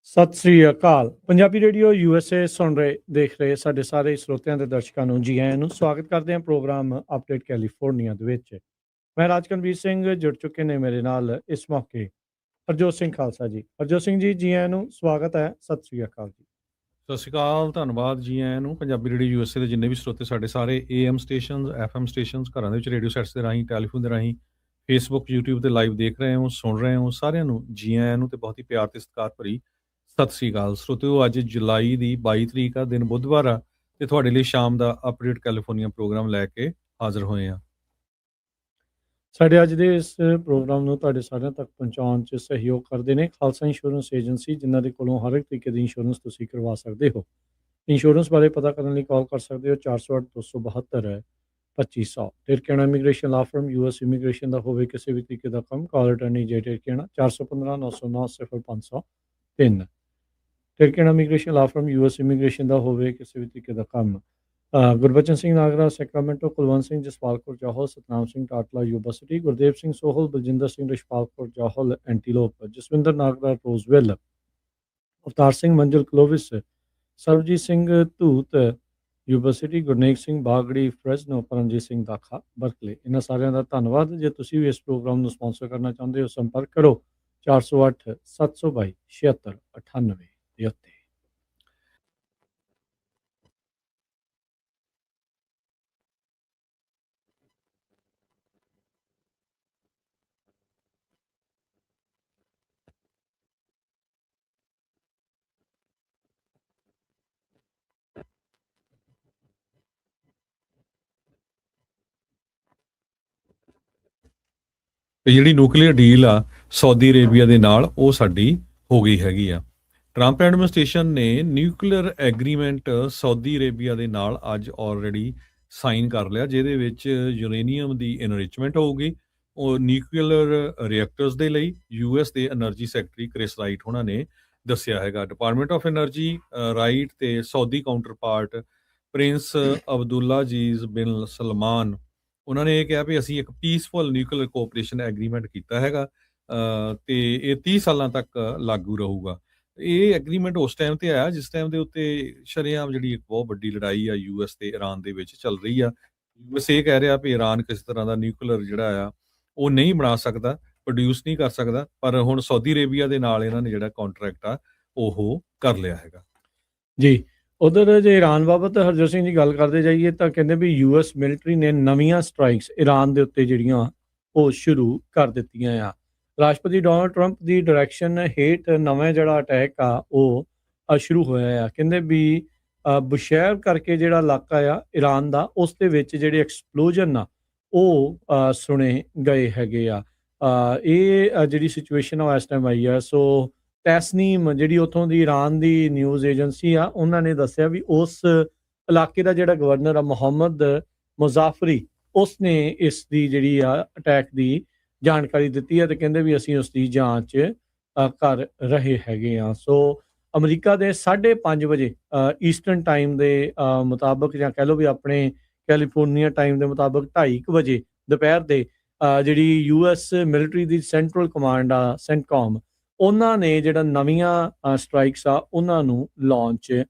ਸਤਿ ਸ੍ਰੀ ਅਕਾਲ। Punjabi radio USA ਸੁਣ ਰਹੇ ਦੇਖ ਰਹੇ ਸਾਡੇ ਸਾਰੇ ਸਰੋਤਿਆਂ ਤੇ ਦਰਸ਼ਕਾਂ ਨੂੰ ਜੀ ਆਇਆਂ ਨੂੰ ਸਵਾਗਤ ਕਰਦੇ ਹਾਂ ਪ੍ਰੋਗਰਾਮ ਅਪਡੇਟ ਕੈਲੀਫੋਰਨੀਆ ਦੇ ਵਿੱਚ। ਮੈਂ ਰਾਜਕਨਵੀਰ ਸਿੰਘ ਜੁੜ ਚੁੱਕੇ ਨੇ ਮੇਰੇ ਨਾਲ ਇਸ ਮੌਕੇ ਹਰਜੋਤ ਸਿੰਘ ਖਾਲਸਾ ਜੀ। ਹਰਜੋਤ ਸਿੰਘ ਜੀ ਆਇਆਂ ਨੂੰ ਸਵਾਗਤ ਹੈ। ਸਤਿ ਸ੍ਰੀ ਅਕਾਲ ਜੀ। ਸਤਿ ਸ਼੍ਰੀ ਅਕਾਲ, ਧੰਨਵਾਦ ਜੀ ਆਇਆਂ ਨੂੰ। ਪੰਜਾਬੀ ਰੇਡੀਓ USA ਦੇ ਜਿੰਨੇ ਵੀ ਸਰੋਤੇ ਸਾਡੇ ਸਾਰੇ AM ਸਟੇਸ਼ਨਸ, FM ਸਟੇਸ਼ਨਸ, ਘਰਾਂ ਦੇ ਵਿੱਚ ਰੇਡੀਓ ਸੈਟਸ ਦੇ ਰਾਹੀਂ, ਟੈਲੀਫੋਨ ਦੇ ਰਾਹੀਂ, ਫੇਸਬੁੱਕ, YouTube ਤੇ ਲਾਈਵ ਦੇਖ ਰਹੇ ਹੋ, ਸੁਣ ਰਹੇ ਹੋ, ਸਾਰਿਆਂ ਨੂੰ ਜੀ ਆਇਆਂ ਨੂੰ ਤੇ ਬਹੁਤ ਹੀ ਪਿਆਰ ਤੇ ਸਤਿਕਾਰ ਭਰੀ ਸਤਿ ਸ਼੍ਰੀ ਅਕਾਲ। ਸਰੋਤਿਓ, ਅੱਜ ਜੁਲਾਈ ਦੀ 22 ਤਰੀਕ ਆ, ਦਿਨ ਬੁੱਧਵਾਰ ਆ ਤੇ ਤੁਹਾਡੇ ਲਈ ਸ਼ਾਮ ਦਾ ਅਪਡੇਟ ਕੈਲੀਫੋਰਨੀਆ ਪ੍ਰੋਗਰਾਮ ਲੈ ਕੇ ਹਾਜ਼ਰ ਹੋਏ ਆ। ਸਾਡੇ ਅੱਜ ਦੇ ਇਸ ਪ੍ਰੋਗਰਾਮ ਨੂੰ ਤੁਹਾਡੇ ਸਾਰਿਆਂ ਤੱਕ ਪਹੁੰਚਾਉਣ 'ਚ ਸਹਿਯੋਗ ਕਰਦੇ ਨੇ ਖਾਲਸਾ ਇੰਸ਼ੋਰੈਂਸ ਏਜੰਸੀ, ਜਿਨ੍ਹਾਂ ਦੇ ਕੋਲੋਂ ਹਰ ਇੱਕ ਤਰੀਕੇ ਦੀ ਇੰਸ਼ੋਰੈਂਸ ਤੁਸੀਂ ਕਰਵਾ ਸਕਦੇ ਹੋ। ਇੰਸ਼ੋਰੈਂਸ ਬਾਰੇ ਪਤਾ ਕਰਨ ਲਈ ਕਾਲ ਕਰ ਸਕਦੇ ਹੋ 408-272-2500। Tirkena immigration law firm, US immigration ਦਾ ਹੋਵੇ ਕਿਸੇ ਵੀ ਤਰੀਕੇ ਦਾ ਕੰਮ, call attorney J Tirkena 415-909-0503। Tirkena immigration law firm, US immigration ਦਾ ਹੋਵੇ ਕਿਸੇ ਵੀ ਤਰੀਕੇ ਦਾ ਕੰਮ। Gurbachan Singh Nagra Sacramento, Kulwant Singh Jaspalpur Johal, Satnam Singh Tatla Yuba City, Gurdev Singh Sohal, Baljinder Singh Rishpalpur Johal Antelope, Jaswinder Nagra Roseville, Avtar Singh Manzil Clovis, Sarabjit Singh Dhoot Yuba City, Gurnek Singh ਬਾਗੜੀ ਫਰੈਜ਼ਨੋ, ਪਰਮਜੀਤ ਸਿੰਘ ਦਾਖਾ ਬਰਕਲੇ। ਇਹਨਾਂ ਸਾਰਿਆਂ ਦਾ ਧੰਨਵਾਦ। ਜੇ ਤੁਸੀਂ ਵੀ ਇਸ ਪ੍ਰੋਗਰਾਮ ਨੂੰ ਸਪਾਂਸਰ ਕਰਨਾ ਚਾਹੁੰਦੇ ਹੋ, ਸੰਪਰਕ ਕਰੋ 408-722-7698 ਦੇ ਉੱਤੇ। ਤੇ ਜਿਹੜੀ ਨਿਊਕਲੀਅਰ ਡੀਲ ਆ ਸਾਊਦੀ ਅਰੇਬੀਆ ਦੇ ਨਾਲ, ਉਹ ਸਾਡੀ ਹੋ ਗਈ ਹੈਗੀ ਆ। ਟਰੰਪ ਐਡਮਿਨਿਸਟ੍ਰੇਸ਼ਨ ਨੇ ਨਿਊਕਲੀਅਰ ਐਗਰੀਮੈਂਟ ਸਾਊਦੀ ਅਰੇਬੀਆ ਦੇ ਨਾਲ ਅੱਜ ਆਲਰੇਡੀ ਸਾਈਨ ਕਰ ਲਿਆ, ਜਿਹਦੇ ਵਿੱਚ ਯੂਰੇਨੀਅਮ ਦੀ ਇਨਰਿਚਮੈਂਟ ਹੋਊਗੀ। ਉਹ ਨਿਊਕਲੀਅਰ ਰਿਐਕਟਰਸ ਦੇ ਲਈ US ਦੇ ਐਨਰਜੀ ਸੈਕਟਰੀ ਕ੍ਰਿਸ ਰਾਈਟ ਉਹਨਾਂ ਨੇ ਦੱਸਿਆ ਹੈਗਾ। ਡਿਪਾਰਟਮੈਂਟ ਆਫ ਐਨਰਜੀ ਰਾਈਟ ਤੇ Saudi counterpart prince Abdulaziz bin Salman, ਉਹਨਾਂ ਨੇ ਇਹ ਕਿਹਾ ਵੀ ਅਸੀਂ ਇੱਕ ਪੀਸਫੁਲ ਨਿਊਕਲੀਅਰ ਕੋਆਪਰੇਸ਼ਨ ਐਗਰੀਮੈਂਟ ਕੀਤਾ ਹੈਗਾ ਤੇ ਇਹ 30 ਸਾਲਾਂ ਤੱਕ ਲਾਗੂ ਰਹੂਗਾ। ਇਹ ਐਗਰੀਮੈਂਟ ਉਸ ਟਾਈਮ ਤੇ ਆਇਆ ਜਿਸ ਟਾਈਮ ਦੇ ਉੱਤੇ ਸ਼ਰੇਆਮ ਜਿਹੜੀ ਇੱਕ ਬਹੁਤ ਵੱਡੀ ਲੜਾਈ ਆ US ਤੇ ਈਰਾਨ ਦੇ ਵਿੱਚ ਚੱਲ ਰਹੀ ਆ। US ਇਹ ਕਹਿ ਰਿਹਾ ਵੀ ਈਰਾਨ ਕਿਸੇ ਤਰ੍ਹਾਂ ਦਾ ਨਿਊਕਲੀਅਰ ਜਿਹੜਾ ਆ ਉਹ ਨਹੀਂ ਬਣਾ ਸਕਦਾ, ਪ੍ਰੋਡਿਊਸ ਨਹੀਂ ਕਰ ਸਕਦਾ, ਪਰ ਹੁਣ ਸਾਊਦੀ ਅਰੇਬੀਆ ਦੇ ਨਾਲ ਇਹਨਾਂ ਨੇ ਜਿਹੜਾ ਕੰਟਰੈਕਟ ਆ ਉਹ ਕਰ ਲਿਆ ਹੈਗਾ ਜੀ। ਉਧਰ ਜੇ ਈਰਾਨ ਬਾਬਤ ਹਰਜੋਤ ਸਿੰਘ ਜੀ ਗੱਲ ਕਰਦੇ ਜਾਈਏ ਤਾਂ ਕਹਿੰਦੇ ਵੀ US ਮਿਲਟਰੀ ਨੇ ਨਵੀਆਂ ਸਟ੍ਰਾਈਕਸ ਈਰਾਨ ਦੇ ਉੱਤੇ ਜਿਹੜੀਆਂ ਉਹ ਸ਼ੁਰੂ ਕਰ ਦਿੱਤੀਆਂ ਆ। ਰਾਸ਼ਟਰਪਤੀ ਡੋਨਲਡ ਟਰੰਪ ਦੀ ਡਾਇਰੈਕਸ਼ਨ ਹੇਠ ਨਵਾਂ ਜਿਹੜਾ ਅਟੈਕ ਆ ਉਹ ਸ਼ੁਰੂ ਹੋਇਆ ਆ। ਕਹਿੰਦੇ ਵੀ ਬੁਸ਼ਹਿਰ ਕਰਕੇ ਜਿਹੜਾ ਇਲਾਕਾ ਆ ਈਰਾਨ ਦਾ, ਉਸ ਦੇ ਵਿੱਚ ਜਿਹੜੇ ਐਕਸਪਲੋਜਨ ਆ ਉਹ ਸੁਣੇ ਗਏ ਹੈਗੇ ਆ। ਇਹ ਜਿਹੜੀ ਸਿਚੁਏਸ਼ਨ ਆ ਇਸ ਟਾਈਮ ਆਈ ਆ। ਸੋ ਟੈਸਨੀਮ ਜਿਹੜੀ ਉੱਥੋਂ ਦੀ ਈਰਾਨ ਦੀ ਨਿਊਜ਼ ਏਜੰਸੀ ਆ, ਉਹਨਾਂ ਨੇ ਦੱਸਿਆ ਵੀ ਉਸ ਇਲਾਕੇ ਦਾ ਜਿਹੜਾ ਗਵਰਨਰ ਆ ਮੁਹੰਮਦ ਮੁਜ਼ਾਫਰੀ, ਉਸ ਨੇ ਇਸ ਦੀ ਜਿਹੜੀ ਆ ਅਟੈਕ ਦੀ ਜਾਣਕਾਰੀ ਦਿੱਤੀ ਹੈ ਤੇ ਕਹਿੰਦੇ ਵੀ ਅਸੀਂ ਉਸ ਦੀ ਜਾਂਚ ਕਰ ਰਹੇ ਹੈਗੇ ਆ। ਸੋ ਅਮਰੀਕਾ ਦੇ 5:30 ਵਜੇ ਈਸਟਰਨ ਟਾਈਮ ਦੇ ਮੁਤਾਬਕ, ਜਾਂ ਕਹਿ ਲਓ ਵੀ ਆਪਣੇ ਕੈਲੀਫੋਰਨੀਆ ਟਾਈਮ ਦੇ ਮੁਤਾਬਕ 2:30 ਵਜੇ ਦੁਪਹਿਰ ਦੇ ਜਿਹੜੀ US ਮਿਲਟਰੀ ਦੀ ਸੈਂਟਰਲ ਕਮਾਂਡ ਆ ਸੈਂਟਕੌਮ, ਉਹਨਾਂ ਨੇ ਜਿਹੜਾ ਨਵੀਆਂ ਸਟ੍ਰਾਈਕਸ ਆ ਉਹਨਾਂ ਨੂੰ ਲਾਂਚ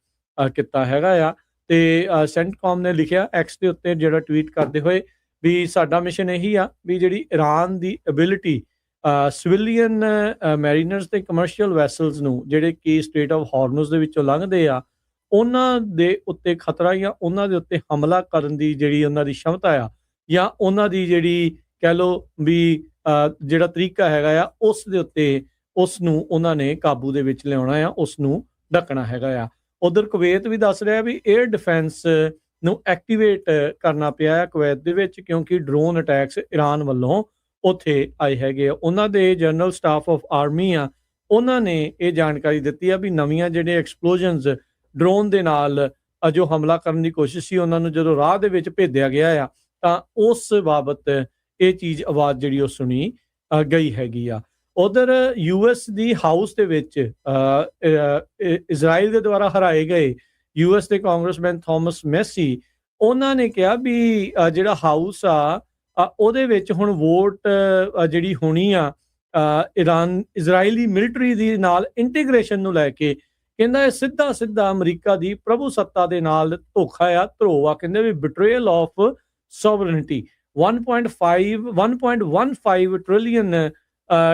ਕੀਤਾ ਹੈਗਾ ਆ। ਤੇ ਸੈਂਟਕੌਮ ਨੇ ਲਿਖਿਆ ਐਕਸ ਦੇ ਉੱਤੇ ਜਿਹੜਾ ਟਵੀਟ ਕਰਦੇ ਹੋਏ ਵੀ ਸਾਡਾ ਮਿਸ਼ਨ ਇਹੀ ਆ ਵੀ ਜਿਹੜੀ ਈਰਾਨ ਦੀ ਐਬਿਲਿਟੀ ਸਿਵਿਲੀਅਨ ਮੈਰੀਨਰਸ ਤੇ ਕਮਰਸ਼ੀਅਲ ਵੈਸਲਸ ਨੂੰ ਜਿਹੜੇ ਕਿ ਸਟ੍ਰੇਟ ਆਫ ਹਾਰਮੁਜ਼ ਦੇ ਵਿੱਚੋਂ ਲੰਘਦੇ ਆ, ਉਹਨਾਂ ਦੇ ਉੱਤੇ ਖਤਰਾ ਜਾਂ ਉਹਨਾਂ ਦੇ ਉੱਤੇ ਹਮਲਾ ਕਰਨ ਦੀ ਜਿਹੜੀ ਉਹਨਾਂ ਦੀ ਸ਼ਮਤਾ ਆ, ਜਾਂ ਉਹਨਾਂ ਦੀ ਜਿਹੜੀ ਕਹਿ ਲਓ ਵੀ ਜਿਹੜਾ ਤਰੀਕਾ ਹੈਗਾ ਆ, ਉਸ ਦੇ ਉੱਤੇ ਉਸ ਨੂੰ ਉਹਨਾਂ ਨੇ ਕਾਬੂ ਦੇ ਵਿੱਚ ਲਿਆਉਣਾ ਆ, ਉਸ ਨੂੰ ਢੱਕਣਾ ਹੈਗਾ ਆ। ਉਧਰ ਕੁਵੈਤ ਵੀ ਦੱਸ ਰਿਹਾ ਵੀ 에ਅਰ ਡਿਫੈਂਸ ਨੂੰ ਐਕਟੀਵੇਟ ਕਰਨਾ ਪਿਆ ਹੈ ਕੁਵੈਤ ਦੇ ਵਿੱਚ, ਕਿਉਂਕਿ ਡਰੋਨ ਅਟੈਕਸ ਈਰਾਨ ਵੱਲੋਂ ਉੱਥੇ ਆਏ ਹੈਗੇ ਆ। ਉਹਨਾਂ ਦੇ ਜਨਰਲ ਸਟਾਫ ਆਫ ਆਰਮੀ ਆ, ਉਹਨਾਂ ਨੇ ਇਹ ਜਾਣਕਾਰੀ ਦਿੱਤੀ ਆ ਵੀ ਨਵੀਆਂ ਜਿਹੜੇ ਐਕਸਪਲੋਜਨਸ ਡਰੋਨ ਦੇ ਨਾਲ ਜੋ ਹਮਲਾ ਕਰਨ ਦੀ ਕੋਸ਼ਿਸ਼ ਸੀ, ਉਹਨਾਂ ਨੂੰ ਜਦੋਂ ਰਾਹ ਦੇ ਵਿੱਚ ਭੇਜਿਆ ਗਿਆ ਆ ਤਾਂ ਉਸ ਬਾਬਤ ਇਹ ਚੀਜ਼ ਆਵਾਜ਼ ਜਿਹੜੀ ਉਹ ਸੁਣੀ ਗਈ ਹੈਗੀ ਆ। ਉਧਰ US ਦੀ ਹਾਊਸ ਦੇ ਵਿੱਚ ਇਜ਼ਰਾਈਲ ਦੇ ਦੁਆਰਾ ਹਰਾਏ ਗਏ US ਦੇ ਕਾਂਗਰਸਮੈਨ ਥਾਮਸ ਮੈਸੀ, ਉਹਨਾਂ ਨੇ ਕਿਹਾ ਵੀ ਜਿਹੜਾ ਹਾਊਸ ਆ ਉਹਦੇ ਵਿੱਚ ਹੁਣ ਵੋਟ ਜਿਹੜੀ ਹੋਣੀ ਆ ਇਜ਼ਰਾਈਲੀ ਮਿਲਟਰੀ ਦੀ ਨਾਲ ਇੰਟੀਗ੍ਰੇਸ਼ਨ ਨੂੰ ਲੈ ਕੇ ਕਹਿੰਦਾ ਇਹ ਸਿੱਧਾ ਅਮਰੀਕਾ ਦੀ ਪ੍ਰਭੂ ਸੱਤਾ ਦੇ ਨਾਲ ਧੋਖਾ ਆ, ਧਰੋਆ। ਕਹਿੰਦੇ ਵੀ ਬਿਟਰੇਅਲ ਆਫ ਸੋਵਰਨਿਟੀ। 1.15 ਟ੍ਰਿਲੀਅਨ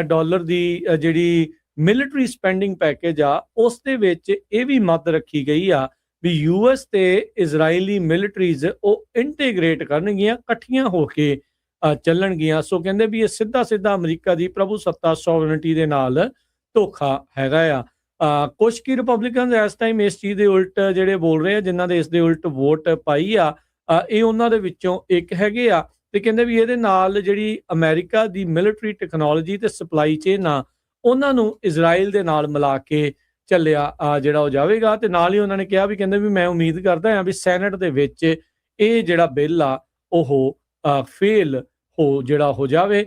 ਡਾਲਰ ਦੀ ਜਿਹੜੀ ਮਿਲਟਰੀ ਸਪੈਂਡਿੰਗ ਪੈਕੇਜ ਆ, ਉਸ ਦੇ ਵਿੱਚ ਇਹ ਵੀ ਮੱਦ ਰੱਖੀ ਗਈ ਆ ਵੀ ਯੂਐਸ ਤੇ ਇਜ਼ਰਾਈਲੀ ਮਿਲਟਰੀਜ਼ ਉਹ ਇੰਟੀਗ੍ਰੇਟ ਕਰਨਗੀਆਂ, ਇਕੱਠੀਆਂ ਹੋ ਕੇ ਚੱਲਣਗੀਆਂ। ਸੋ ਕਹਿੰਦੇ ਵੀ ਇਹ ਸਿੱਧਾ ਅਮਰੀਕਾ ਦੀ ਪ੍ਰਭੂ ਸੱਤਾ ਸੋਵਰਨਿਟੀ ਦੇ ਨਾਲ ਧੋਖਾ ਹੈਗਾ ਆ। ਕੁਝ ਕੀ ਰਿਪਬਲਿਕਨ ਇਸ ਟਾਈਮ ਇਸ ਚੀਜ਼ ਦੇ ਉਲਟ ਜਿਹੜੇ ਬੋਲ ਰਹੇ ਆ, ਜਿਨ੍ਹਾਂ ਦੇ ਇਸ ਦੇ ਉਲਟ ਵੋਟ ਪਾਈ ਆ, ਇਹ ਉਹਨਾਂ ਦੇ ਵਿੱਚੋਂ ਇੱਕ ਹੈਗੇ ਆ। ਤੇ ਕਹਿੰਦੇ ਵੀ ਇਹਦੇ ਨਾਲ ਜਿਹੜੀ ਅਮਰੀਕਾ ਦੀ ਮਿਲਟਰੀ ਟੈਕਨੋਲੋਜੀ ਤੇ ਸਪਲਾਈ ਚੇਨ ਆ, ਉਹਨਾਂ ਨੂੰ ਇਜ਼ਰਾਈਲ ਦੇ ਨਾਲ ਮਿਲਾ ਕੇ ਚੱਲਿਆ ਜਿਹੜਾ ਉਹ ਜਾਵੇਗਾ। ਤੇ ਨਾਲ ਹੀ ਉਹਨਾਂ ਨੇ ਕਿਹਾ ਵੀ ਕਹਿੰਦੇ ਵੀ ਮੈਂ ਉਮੀਦ ਕਰਦਾ ਹਾਂ ਵੀ ਸੈਨੇਟ ਦੇ ਵਿੱਚ ਇਹ ਜਿਹੜਾ ਬਿੱਲ ਆ ਉਹ ਫੇਲ ਹੋ ਜਾਵੇ।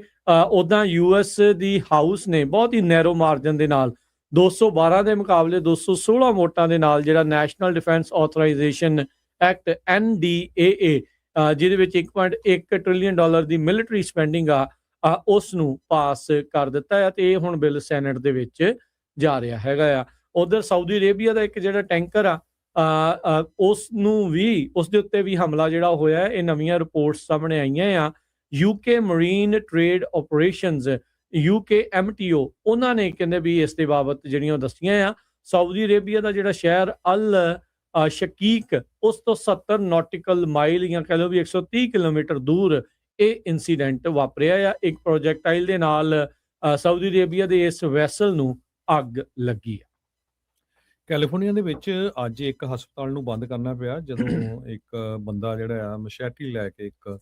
ਉੱਦਾਂ ਯੂਐਸ ਦੀ ਹਾਊਸ ਨੇ ਬਹੁਤ ਹੀ ਨੈਰੋ ਮਾਰਜਨ ਦੇ ਨਾਲ 212 ਦੇ ਮੁਕਾਬਲੇ 216 ਵੋਟਾਂ ਦੇ ਨਾਲ ਜਿਹੜਾ ਨੈਸ਼ਨਲ ਡਿਫੈਂਸ ਆਥੋਰਾਈਜ਼ੇਸ਼ਨ ਐਕਟ NDAA, ਜਿਹਦੇ ਵਿੱਚ 1.1 ਟ੍ਰਿਲੀਅਨ ਡਾਲਰ ਦੀ ਮਿਲਟਰੀ ਸਪੈਂਡਿੰਗ ਆ, ਉਸ ਨੂੰ ਪਾਸ ਕਰ ਦਿੱਤਾ ਹੈ। ਤੇ ਇਹ ਹੁਣ ਬਿੱਲ ਸੈਨੇਟ ਦੇ ਵਿੱਚ ਜਾ ਰਿਹਾ ਹੈਗਾ ਆ। ਉਧਰ ਸਾਊਦੀ ਅਰੇਬੀਆ ਦਾ ਇੱਕ ਜਿਹੜਾ ਟੈਂਕਰ ਆ, ਉਸ ਨੂੰ ਵੀ ਉਸ ਦੇ ਉੱਤੇ ਵੀ ਹਮਲਾ ਜਿਹੜਾ ਹੋਇਆ। ਇਹ ਨਵੀਆਂ ਰਿਪੋਰਟਸ ਸਾਹਮਣੇ ਆਈਆਂ ਆ। UK marine trade operations UKMTO, ਉਹਨਾਂ ਨੇ ਕਹਿੰਦੇ ਵੀ ਇਸ ਦੇ ਬਾਬਤ ਜਿਹੜੀਆਂ ਦੱਸੀਆਂ ਆ। ਸਾਊਦੀ ਅਰੇਬੀਆ ਦਾ ਜਿਹੜਾ ਸ਼ਹਿਰ ਅਲ ਸ਼ਕੀਕ, ਉਸ ਤੋਂ 70 ਨੌਟੀਕਲ ਮਾਈਲ ਜਾਂ ਕਹਿ ਲਓ ਵੀ 130 ਕਿਲੋਮੀਟਰ ਦੂਰ ਇਹ ਇਨਸੀਡੈਂਟ ਵਾਪਰਿਆ ਆ। ਇੱਕ ਪ੍ਰੋਜੈਕਟਾਈਲ ਦੇ ਨਾਲ ਸਾਊਦੀ ਅਰੇਬੀਆ ਦੇ ਇਸ ਵੈਸਲ ਨੂੰ ਅੱਗ ਲੱਗੀ ਆ। ਕੈਲੀਫੋਰਨੀਆ ਦੇ ਵਿੱਚ ਅੱਜ ਇੱਕ ਹਸਪਤਾਲ ਨੂੰ ਬੰਦ ਕਰਨਾ ਪਿਆ ਜਦੋਂ ਇੱਕ ਬੰਦਾ ਜਿਹੜਾ ਆ ਮਸ਼ੈਟੀ ਲੈ ਕੇ, ਇੱਕ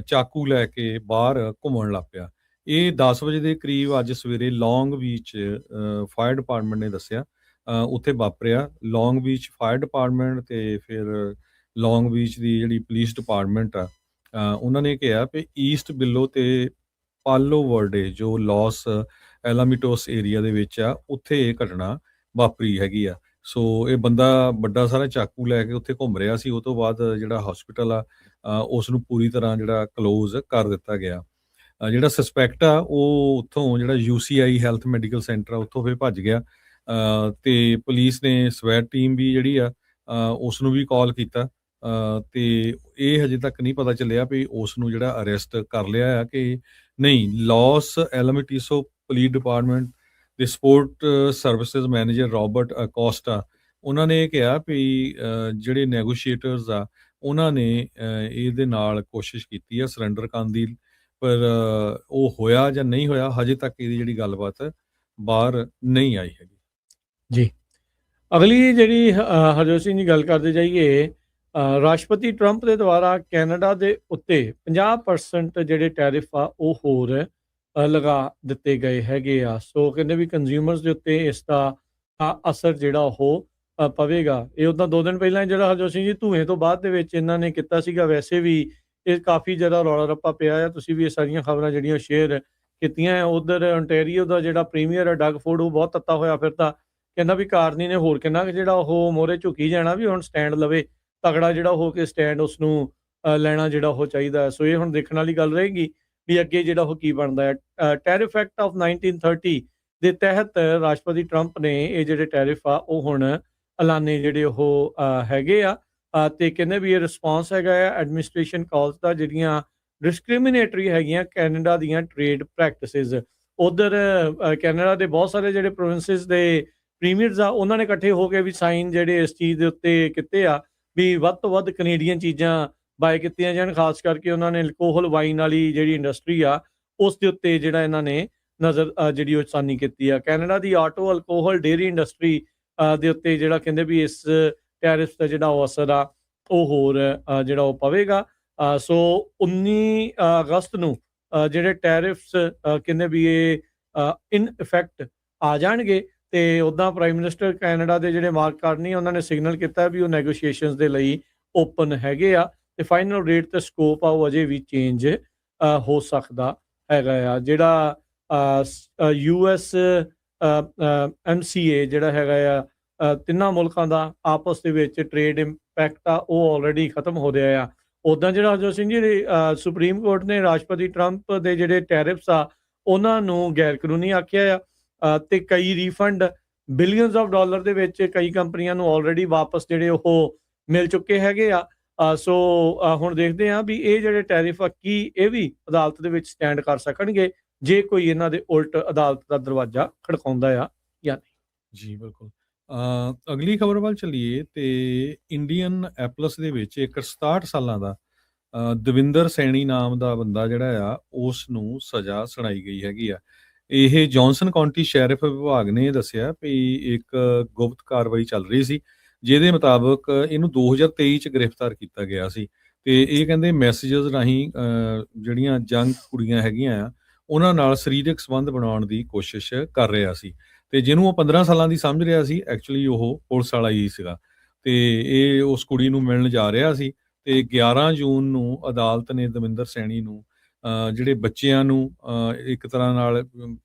ਚਾਕੂ ਲੈ ਕੇ ਬਾਹਰ ਘੁੰਮਣ ਲੱਗ ਪਿਆ। ਇਹ 10 ਵਜੇ ਦੇ ਕਰੀਬ ਅੱਜ ਸਵੇਰੇ ਲੌਂਗ ਬੀਚ ਫਾਇਰ ਡਿਪਾਰਟਮੈਂਟ ਨੇ ਦੱਸਿਆ ਉੱਥੇ ਵਾਪਰਿਆ। ਲੌਂਗ ਬੀਚ ਫਾਇਰ ਡਿਪਾਰਟਮੈਂਟ ਤੇ ਫਿਰ ਲੌਂਗ ਬੀਚ ਦੀ ਜਿਹੜੀ ਪੁਲਿਸ ਡਿਪਾਰਟਮੈਂਟ ਆ, ਉਹਨਾਂ ਨੇ ਕਿਹਾ ਵੀ ਈਸਟ ਬਿੱਲੋ ਤੇ ਪਾਲੋ ਵਰਡੇ ਜੋ ਲਾਸ ਐਲਾਮਿਟੋਸ ਏਰੀਆ ਦੇ ਵਿੱਚ ਆ, ਉੱਥੇ ਇਹ ਘਟਨਾ ਵਾਪਰੀ ਹੈਗੀ ਆ। ਸੋ ਇਹ ਬੰਦਾ ਵੱਡਾ ਸਾਰਾ ਚਾਕੂ ਲੈ ਕੇ ਉੱਥੇ ਘੁੰਮ ਰਿਹਾ ਸੀ। ਉਹ ਤੋਂ ਬਾਅਦ ਜਿਹੜਾ ਹਸਪੀਟਲ ਆ ਉਸ ਨੂੰ ਪੂਰੀ ਤਰ੍ਹਾਂ ਜਿਹੜਾ ਕਲੋਜ਼ ਕਰ ਦਿੱਤਾ ਗਿਆ। ਜਿਹੜਾ ਸਸਪੈਕਟ ਆ ਉਹ ਉੱਥੋਂ ਜਿਹੜਾ UCI ਹੈਲਥ ਮੈਡੀਕਲ ਸੈਂਟਰ ਆ ਉੱਥੋਂ ਫਿਰ ਭੱਜ ਗਿਆ। ਤੇ ਪੁਲਿਸ ਨੇ ਸਵੈਟ ਟੀਮ ਵੀ ਜਿਹੜੀ ਆ ਉਸ ਨੂੰ ਵੀ ਕਾਲ ਕੀਤਾ। ਤੇ ਇਹ ਹਜੇ ਤੱਕ ਨਹੀਂ ਪਤਾ ਚੱਲਿਆ ਵੀ ਉਸ ਨੂੰ ਜਿਹੜਾ ਅਰੈਸਟ ਕਰ ਲਿਆ ਆ ਕਿ ਨਹੀਂ। ਲਾਸ ਐਲਾਮਿਟੋਸ ਪੁਲਿਸ ਡਿਪਾਰਟਮੈਂਟ ਦੇ ਸਪੋਰਟ ਸਰਵਿਸਿਜ਼ ਮੈਨੇਜਰ ਰੋਬਰਟ ਅਕੋਸਟਾ, ਉਹਨਾਂ ਨੇ ਇਹ ਕਿਹਾ ਵੀ ਜਿਹੜੇ ਨੈਗੋਸ਼ੀਏਟਰਸ ਆ ਉਹਨਾਂ ਨੇ ਇਹਦੇ ਨਾਲ ਕੋਸ਼ਿਸ਼ ਕੀਤੀ ਆ ਸਰੈਂਡਰ ਕਰਨ ਦੀ, ਪਰ ਉਹ ਹੋਇਆ ਜਾਂ ਨਹੀਂ ਹੋਇਆ ਹਜੇ ਤੱਕ ਇਹਦੀ ਜਿਹੜੀ ਗੱਲਬਾਤ ਬਾਹਰ ਨਹੀਂ ਆਈ ਹੈਗੀ। ਜੀ, ਅਗਲੀ ਜਿਹੜੀ ਹਰਜੋਤ ਸਿੰਘ ਜੀ ਗੱਲ ਕਰਦੇ ਜਾਈਏ, ਰਾਸ਼ਟਰਪਤੀ ਟਰੰਪ ਦੇ ਦੁਆਰਾ ਕੈਨੇਡਾ ਦੇ ਉੱਤੇ 50% ਜਿਹੜੇ ਟੈਰਿਫ ਆ ਉਹ ਹੋਰ ਲਗਾ ਦਿੱਤੇ ਗਏ ਹੈਗੇ ਆ। ਸੋ ਕਹਿੰਦੇ ਵੀ ਕੰਜ਼ਿਊਮਰਸ ਦੇ ਉੱਤੇ ਇਸ ਦਾ ਅਸਰ ਜਿਹੜਾ ਉਹ ਪਵੇਗਾ। ਇਹ ਉੱਦਾਂ 2 ਦਿਨ ਪਹਿਲਾਂ ਜਿਹੜਾ ਹਰਜੋਤ ਸਿੰਘ ਜੀ ਧੂਏ ਤੋਂ ਬਾਅਦ ਦੇ ਵਿੱਚ ਇਹਨਾਂ ਨੇ ਕੀਤਾ ਸੀਗਾ। ਵੈਸੇ ਵੀ ਇਹ ਕਾਫੀ ਜ਼ਿਆਦਾ ਰੌਲਾ ਰੱਪਾ ਪਿਆ ਆ। ਤੁਸੀਂ ਵੀ ਇਹ ਸਾਰੀਆਂ ਖਬਰਾਂ ਜਿਹੜੀਆਂ ਸ਼ੇਅਰ ਕੀਤੀਆਂ। ਉਧਰ ontario ਦਾ ਜਿਹੜਾ ਪ੍ਰੀਮੀਅਰ ਹੈ ਡਗ ਫੋਰਡ, ਉਹ ਬਹੁਤ ਤੱਤਾ ਹੋਇਆ ਫਿਰਦਾ। ਕਹਿੰਦਾ ਵੀ ਕਾਰਨੀ ਨੇ ਹੋਰ ਕਿੰਨਾ ਜਿਹੜਾ ਉਹ ਮੋਹਰੇ ਝੁਕੀ ਜਾਣਾ, ਵੀ ਹੁਣ ਸਟੈਂਡ ਲਵੇ ਤਗੜਾ ਜਿਹੜਾ ਹੋ ਕੇ ਸਟੈਂਡ ਉਸ ਨੂੰ ਲੈਣਾ ਜਿਹੜਾ ਉਹ ਚਾਹੀਦਾ। ਸੋ ਇਹ ਹੁਣ ਦੇਖਣ ਵਾਲੀ ਗੱਲ ਰਹੇਗੀ ਵੀ ਅੱਗੇ ਜਿਹੜਾ ਉਹ ਕੀ ਬਣਦਾ ਹੈ। ਟੈਰਿਫ ਐਕਟ ਆਫ 1930 ਦੇ ਤਹਿਤ ਰਾਸ਼ਟਰਪਤੀ ਟਰੰਪ ਨੇ ਇਹ ਜਿਹੜੇ ਟੈਰਿਫ ਆ ਉਹ ਹੁਣ ਐਲਾਨੇ ਜਿਹੜੇ ਉਹ ਹੈਗੇ ਆ। ਤੇ ਕਹਿੰਦੇ ਵੀ ਇਹ ਰਿਸਪੌਂਸ ਹੈਗਾ ਆ ਐਡਮਿਨਿਸਟ੍ਰੇਸ਼ਨ ਕਾਲਸ ਦਾ, ਜਿਹੜੀਆਂ ਡਿਸਕ੍ਰਿਮੀਨੇਟਰੀ ਹੈਗੀਆਂ ਕੈਨੇਡਾ ਦੀਆਂ ਟ੍ਰੇਡ ਪ੍ਰੈਕਟਿਸਿਸ। ਉਧਰ ਕੈਨੇਡਾ ਦੇ ਬਹੁਤ ਸਾਰੇ ਜਿਹੜੇ ਪ੍ਰੋਵਿੰਸਿਸ ਦੇ ਪ੍ਰੀਮੀਅਰਸ ਆ, ਉਹਨਾਂ ਨੇ ਇਕੱਠੇ ਹੋ ਕੇ ਵੀ ਸਾਈਨ ਜਿਹੜੇ ਇਸ ਚੀਜ਼ ਦੇ ਉੱਤੇ ਕੀਤੇ ਆ ਵੀ ਵੱਧ ਤੋਂ ਵੱਧ ਕੈਨੇਡੀਅਨ ਚੀਜ਼ਾਂ ਬਾਏ ਕੀਤੀਆਂ ਜਾਣ। ਖਾਸ ਕਰਕੇ ਉਹਨਾਂ ਨੇ ਅਲਕੋਹਲ ਵਾਈਨ ਵਾਲੀ ਜਿਹੜੀ ਇੰਡਸਟਰੀ ਆ ਉਸ ਦੇ ਉੱਤੇ ਜਿਹੜਾ ਇਹਨਾਂ ਨੇ ਨਜ਼ਰ ਜਿਹੜੀ ਉਹ ਸਾਨੀ ਕੀਤੀ ਆ। ਕੈਨੇਡਾ ਦੀ ਆਟੋ, ਅਲਕੋਹਲ, ਡੇਅਰੀ ਇੰਡਸਟਰੀ ਦੇ ਉੱਤੇ ਜਿਹੜਾ ਕਹਿੰਦੇ ਵੀ ਇਸ ਟੈਰਿਫ ਦਾ ਜਿਹੜਾ ਉਹ ਅਸਰ ਆ ਉਹ ਹੋਰ ਜਿਹੜਾ ਉਹ ਪਵੇਗਾ। ਸੋ 19 ਅਗਸਤ ਨੂੰ ਜਿਹੜੇ ਟੈਰਿਫਸ ਕਹਿੰਦੇ ਵੀ ਇਹ ਇਨ ਇਫੈਕਟ ਆ ਜਾਣਗੇ। ਤੇ ਉੱਦਾਂ ਪ੍ਰਾਈਮ ਮਿਨਿਸਟਰ ਕੈਨੇਡਾ ਦੇ ਜਿਹੜੇ ਮਾਰਕ ਕਾਰਨੀ, ਉਹਨਾਂ ਨੇ ਸਿਗਨਲ ਕੀਤਾ ਵੀ ਉਹ ਨੈਗੋਸ਼ੀਏਸ਼ਨਸ ਦੇ ਲਈ ਓਪਨ ਹੈਗੇ ਆ। ਤੇ ਫਾਈਨਲ ਰੇਟ ਤੇ ਸਕੋਪ ਆ ਉਹ ਅਜੇ ਵੀ ਚੇਂਜ ਹੋ ਸਕਦਾ ਹੈਗਾ ਆ। ਜਿਹੜਾ US MCA ਜਿਹੜਾ ਹੈਗਾ ਆ ਤਿੰਨਾਂ ਮੁਲਕਾਂ ਦਾ ਆਪਸ ਦੇ ਵਿੱਚ ਟ੍ਰੇਡ ਇੰਪੈਕਟ ਆ ਉਹ ਆਲਰੇਡੀ ਖਤਮ ਹੋ ਰਿਹਾ ਆ। ਉੱਦਾਂ ਜਿਹੜਾ ਹਰਜੋਤ ਸਿੰਘ ਜੀ ਸੁਪਰੀਮ ਕੋਰਟ ਨੇ ਰਾਸ਼ਟਰਪਤੀ ਟਰੰਪ ਦੇ ਜਿਹੜੇ ਟੈਰਿਫਸ ਆ ਉਹਨਾਂ ਨੂੰ ਗੈਰ ਕਾਨੂੰਨੀ ਆਖਿਆ ਆ ਤੇ ਕਈ ਰੀਫੰਡ ਬਿਲੀਅਨਸ ਆਫ ਡਾਲਰ ਦੇ ਵਿੱਚ ਕਈ ਕੰਪਨੀਆਂ ਨੂੰ ਆਲਰੇਡੀ ਵਾਪਸ ਜਿਹੜੇ ਉਹ ਮਿਲ ਚੁੱਕੇ ਹੈਗੇ ਆ। ਸੋ ਹੁਣ ਦੇਖਦੇ ਹਾਂ ਵੀ ਇਹ ਜਿਹੜੇ ਟੈਰਿਫ ਆ ਕੀ ਇਹ ਵੀ ਅਦਾਲਤ ਦੇ ਵਿੱਚ ਸਟੈਂਡ ਕਰ ਸਕਣਗੇ ਜੇ ਕੋਈ ਇਹਨਾਂ ਦੇ ਉਲਟ ਅਦਾਲਤ ਦਾ ਦਰਵਾਜ਼ਾ ਖੜਕਾਉਂਦਾ ਆ ਜਾਂ ਨਹੀਂ। ਜੀ ਬਿਲਕੁਲ। ਅਗਲੀ ਖਬਰ ਵੱਲ ਚੱਲੀਏ ਤੇ ਇੰਡੀਅਨ ਐਪਲਸ ਦੇ ਵਿੱਚ ਇੱਕ 67 ਸਾਲਾਂ ਦਾ ਦਵਿੰਦਰ ਸੈਣੀ ਨਾਮ ਦਾ ਬੰਦਾ ਜਿਹੜਾ ਆ ਉਸ ਨੂੰ ਸਜ਼ਾ ਸੁਣਾਈ ਗਈ ਹੈਗੀ ਆ। ਇਹ ਜੌਨਸਨ ਕਾਉਂਟੀ ਸ਼ੈਰਿਫ ਵਿਭਾਗ ਨੇ ਦੱਸਿਆ ਵੀ ਇੱਕ ਗੁਪਤ ਕਾਰਵਾਈ ਚੱਲ ਰਹੀ ਸੀ ਜਿਹਦੇ ਮੁਤਾਬਕ ਇਹਨੂੰ 2023 ਚ ਗ੍ਰਿਫਤਾਰ ਕੀਤਾ ਗਿਆ ਸੀ ਤੇ ਇਹ ਕਹਿੰਦੇ ਮੈਸੇਜਸ ਰਾਹੀਂ ਜਿਹੜੀਆਂ ਜੰਗ ਕੁੜੀਆਂ ਹੈਗੀਆਂ ਆ ਉਹਨਾਂ ਨਾਲ ਸਰੀਰਕ ਸੰਬੰਧ ਬਣਾਉਣ ਦੀ ਕੋਸ਼ਿਸ਼ ਕਰ ਰਿਹਾ ਸੀ ਤੇ ਜਿਹਨੂੰ ਉਹ 15 ਸਾਲਾਂ ਦੀ ਸਮਝ ਰਿਹਾ ਸੀ ਐਕਚੁਅਲੀ ਉਹ ਪੁਲਿਸ ਵਾਲਾ ਹੀ ਸੀਗਾ ਤੇ ਇਹ ਉਸ ਕੁੜੀ ਨੂੰ ਮਿਲਣ ਜਾ ਰਿਹਾ ਸੀ ਤੇ 11 ਜੂਨ ਨੂੰ ਅਦਾਲਤ ਨੇ ਦਵਿੰਦਰ ਸੈਣੀ ਨੂੰ ਜਿਹੜੇ ਬੱਚਿਆਂ ਨੂੰ ਇੱਕ ਤਰ੍ਹਾਂ ਨਾਲ